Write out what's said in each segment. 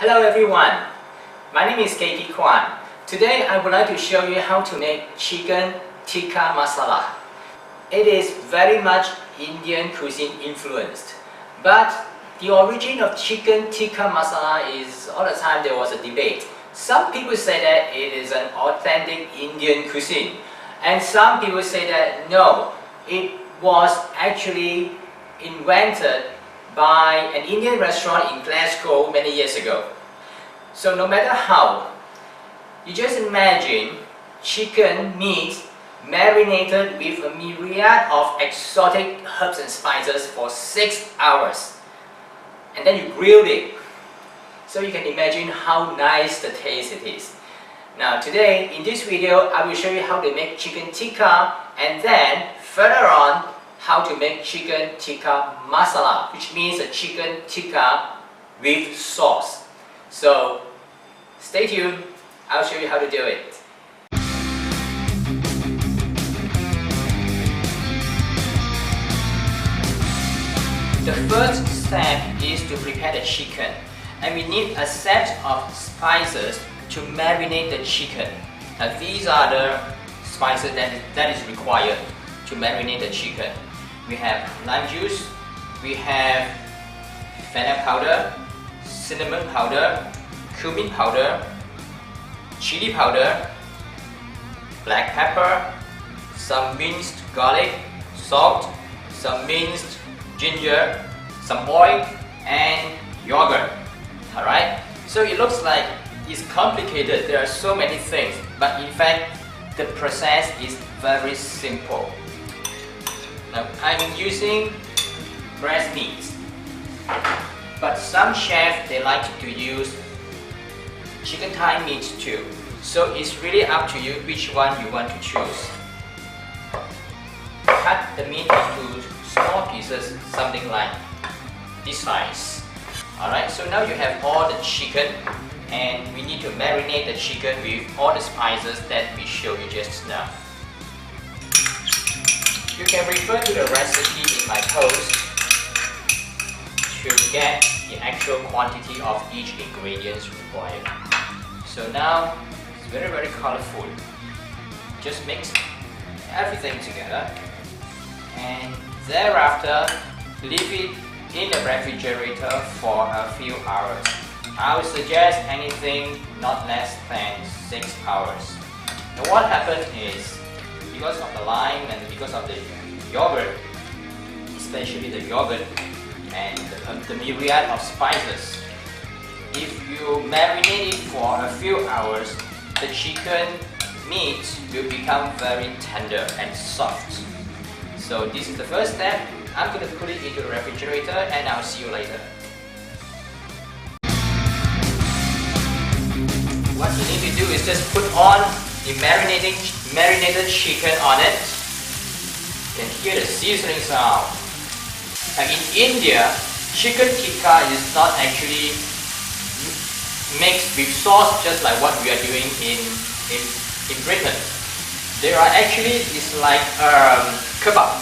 Hello everyone, my name is Katie Kwan. Today I would like to show you how to make Chicken Tikka Masala. It is very much Indian cuisine influenced, but the origin of Chicken Tikka Masala is all the time there was a debate. Some people say that it is an authentic Indian cuisine, and some people say that no, it was actually invented by an Indian restaurant in Glasgow many years ago. So no matter how, you just imagine chicken meat marinated with a myriad of exotic herbs and spices for 6 hours, and then you grilled it. So you can imagine how nice the taste it is. Now today, in this video, I will show you how to make chicken tikka, and then further on, how to make chicken tikka masala, which means a chicken tikka with sauce. So stay tuned, I'll show you how to do it. The first step is to prepare the chicken, and we need a set of spices to marinate the chicken. Now these are the spices that is required to marinate the chicken. We have lime juice, we have fennel powder, cinnamon powder, cumin powder, chili powder, black pepper, some minced garlic, salt, some minced ginger, some oil, and yogurt. Alright, so it looks like it's complicated, there are so many things, but in fact the process is very simple. Now I'm using breast meat, but some chefs they like to use chicken thigh meat too. So it's really up to you which one you want to choose. Cut the meat into small pieces, something like this size. Alright, so now you have all the chicken, and we need to marinate the chicken with all the spices that we showed you just now. You can refer to the recipe in my post to get the actual quantity of each ingredient required. So now it's very colorful. Just mix everything together, and thereafter leave it in the refrigerator for a few hours. I would suggest anything not less than 6 hours. And what happens is, because of the lime and because of the yogurt, especially the yogurt and the myriad of spices, if you marinate it for a few hours, the chicken meat will become very tender and soft. So this is the first step. I'm going to put it into the refrigerator, and I'll see you later. What you need to do is just put on the marinated chicken on it. You can hear the seasoning sound. And in India, chicken tikka is not actually mixed with sauce just like what we are doing in Britain. There are actually, it's like kebab.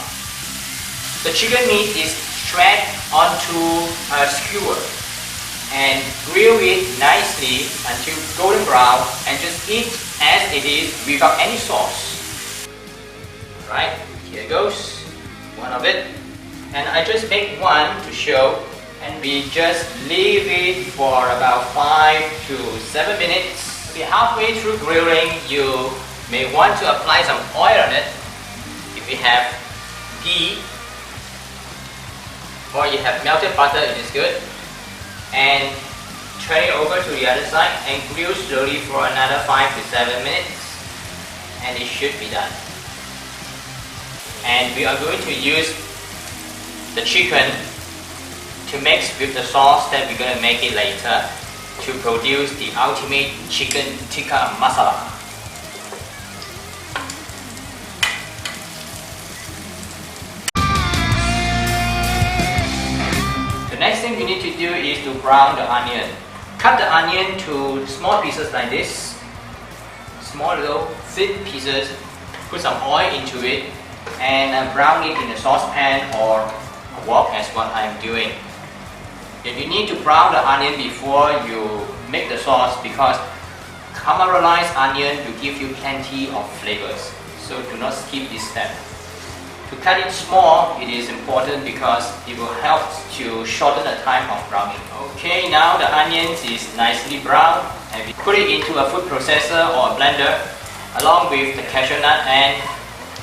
The chicken meat is shred onto a skewer and grill it nicely until golden brown, and just eat as it is without any sauce. Alright, here goes one of it, and I just make one to show, and we just leave it for about 5 to 7 minutes. Maybe halfway through grilling, you may want to apply some oil on it if you have ghee, or you have melted butter, it is good. And turn it over to the other side and grill slowly for another 5 to 7 minutes, and it should be done. And we are going to use the chicken to mix with the sauce that we're going to make it later to produce the ultimate chicken tikka masala. The next thing we need to do is to brown the onion. Cut the onion to small pieces like this, small little thin pieces. Put some oil into it and brown it in a saucepan or a wok, as what I'm doing. And you need to brown the onion before you make the sauce because caramelized onion will give you plenty of flavors. So do not skip this step. To cut it small, it is important because it will help to shorten the time of browning. Okay, now the onions is nicely browned and we put it into a food processor or a blender along with the cashew nut and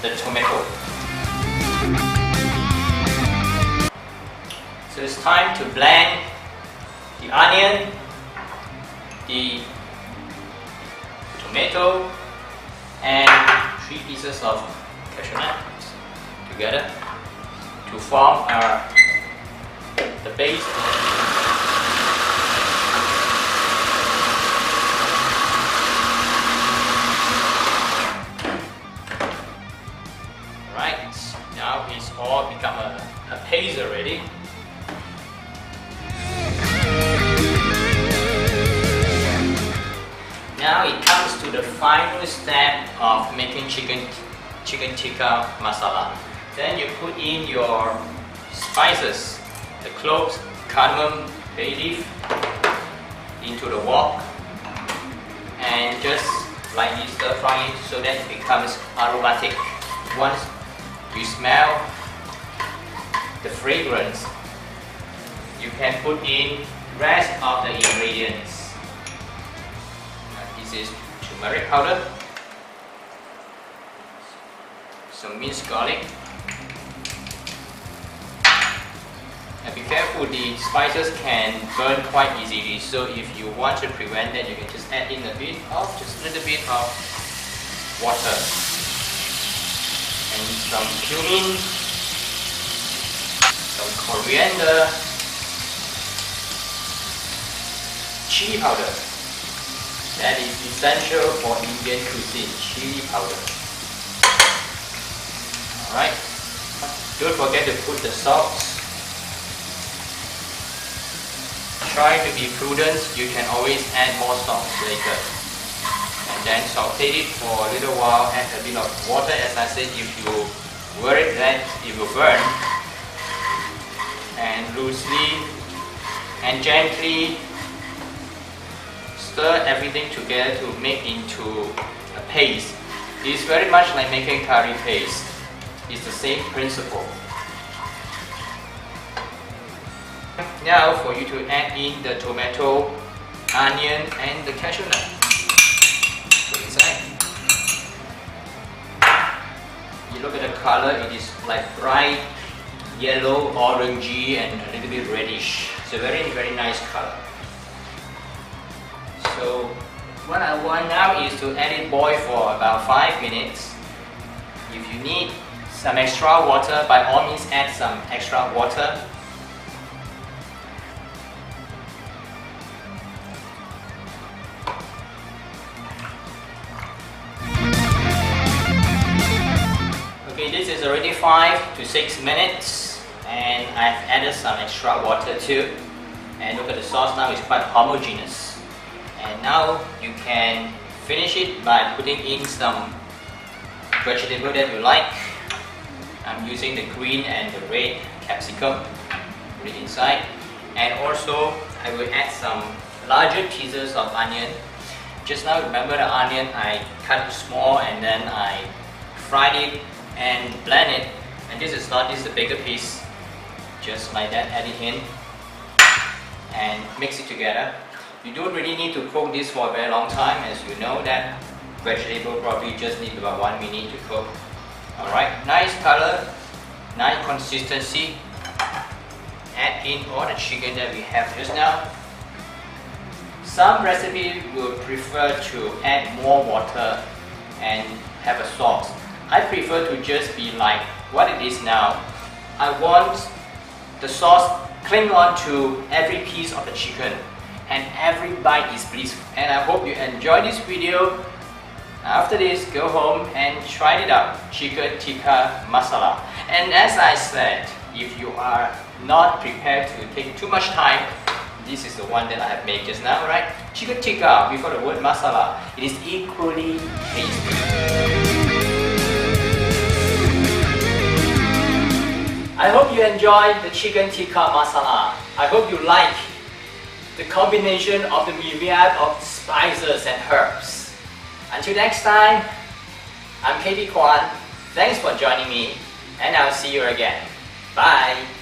the tomato. So it's time to blend the onion, the tomato and 3 pieces of cashew nut together to form the base. Alright, now it's all become a paste already. Now it comes to the final step of making chicken tikka masala. Then you put in your spices, the cloves, cardamom, bay leaf into the wok and just lightly stir fry it so that it becomes aromatic. Once you smell the fragrance, you can put in rest of the ingredients. This is turmeric powder, some minced garlic, and be careful, the spices can burn quite easily, so if you want to prevent that, you can just add in a little bit of water and some cumin, some coriander, chili powder. That is essential for Indian cuisine, chili powder. Alright, don't forget to put the salt. Try to be prudent, you can always add more salt later. And then saute it for a little while, add a bit of water as I said if you worry that it will burn. And loosely and gently stir everything together to make into a paste. It's very much like making curry paste. It's the same principle. Now for you to add in the tomato, onion and the cashew nut. Put inside. You look at the color, it is like bright yellow, orangey and a little bit reddish. It's a very, very nice color. So what I want now is to let it boil for about 5 minutes. If you need some extra water, by all means add some extra water. Okay, this is already 5 to 6 minutes and I've added some extra water too. And look at the sauce now, it's quite homogeneous. And now you can finish it by putting in some vegetable that you like. I'm using the green and the red capsicum. Put it inside. And also I will add some larger pieces of onion. Just now remember the onion, I cut it small and then I fried it and blend it. And this is the bigger piece. Just like that, add it in and mix it together. You don't really need to cook this for a very long time, as you know that vegetable probably just need about 1 minute to cook. Alright, nice color, nice consistency. Add in all the chicken that we have just now. Some recipes will prefer to add more water and have a sauce. I prefer to just be like what it is now. I want the sauce cling on to every piece of the chicken and every bite is blissful. And I hope you enjoyed this video. After this, go home and try it out, Chicken Tikka Masala. And as I said, if you are not prepared to take too much time, this is the one that I have made just now, right? Chicken Tikka, before the word masala, it is equally tasty. I hope you enjoyed the Chicken Tikka Masala. I hope you like the combination of the myriad of spices and herbs. Until next time, I'm Katie Kwan. Thanks for joining me, and I'll see you again. Bye!